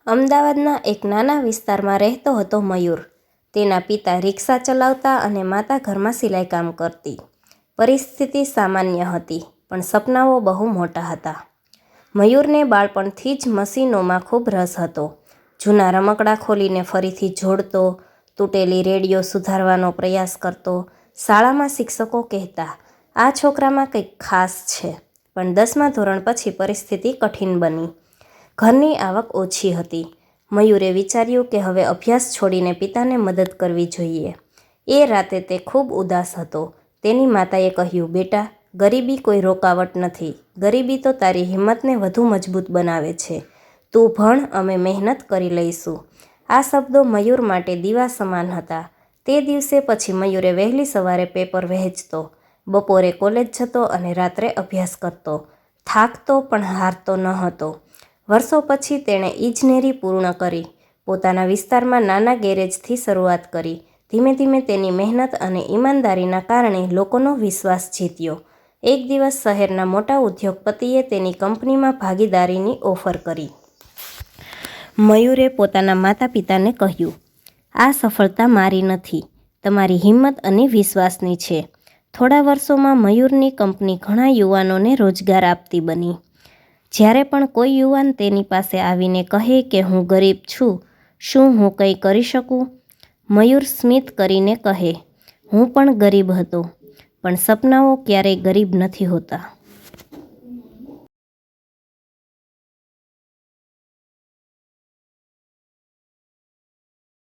અમદાવાદના એક નાના વિસ્તારમાં રહેતો હતો મયુર. તેના પિતા રિક્ષા ચલાવતા અને માતા ઘરમાં સિલાઈ કામ કરતી. પરિસ્થિતિ સામાન્ય હતી, પણ સપનાઓ બહુ મોટા હતા. મયુરને બાળપણથી જ મશીનોમાં ખૂબ રસ હતો. જૂના રમકડાં ખોલીને ફરીથી જોડતો, તૂટેલી રેડિયો સુધારવાનો પ્રયાસ કરતો. શાળામાં શિક્ષકો કહેતા, "આ છોકરામાં કંઈક ખાસ છે." પણ 10મા ધોરણ પછી પરિસ્થિતિ કઠિન બની. ઘરની આવક ઓછી હતી. મયુરે વિચાર્યું કે હવે અભ્યાસ છોડીને પિતાને મદદ કરવી જોઈએ. એ રાતે તે ખૂબ ઉદાસ હતો. તેની માતાએ કહ્યું, "બેટા, ગરીબી કોઈ રોકાવટ નથી. ગરીબી તો તારી હિંમતને વધુ મજબૂત બનાવે છે. તું ભણ, અમે મહેનત કરી લઈશું." આ શબ્દો મયુર માટે દીવા સમાન હતા. તે દિવસે પછી મયુરે વહેલી સવારે પેપર વહેંચતો, બપોરે કોલેજ જતો અને રાત્રે અભ્યાસ કરતો. થાકતો પણ હારતો ન હતો. વર્ષો પછી તેણે ઇજનેરી પૂર્ણ કરી. પોતાના વિસ્તારમાં નાના ગેરેજથી શરૂઆત કરી. ધીમે ધીમે તેની મહેનત અને ઈમાનદારીના કારણે લોકોનો વિશ્વાસ જીત્યો. એક દિવસ શહેરના મોટા ઉદ્યોગપતિએ તેની કંપનીમાં ભાગીદારીની ઓફર કરી. મયુરે પોતાના માતા પિતાને કહ્યું, "આ સફળતા મારી નથી, તમારી હિંમત અને વિશ્વાસની છે." થોડા વર્ષોમાં મયુરની કંપની ઘણા યુવાનોને રોજગાર આપતી બની. જ્યારે પણ કોઈ યુવાન તેની પાસે આવીને કહે કે હું ગરીબ છું, શું હું કંઈ કરી શકું? મયુર સ્મિત કરીને કહે, "હું પણ ગરીબ હતો, પણ સપનાઓ ક્યારેય ગરીબ નથી હોતા."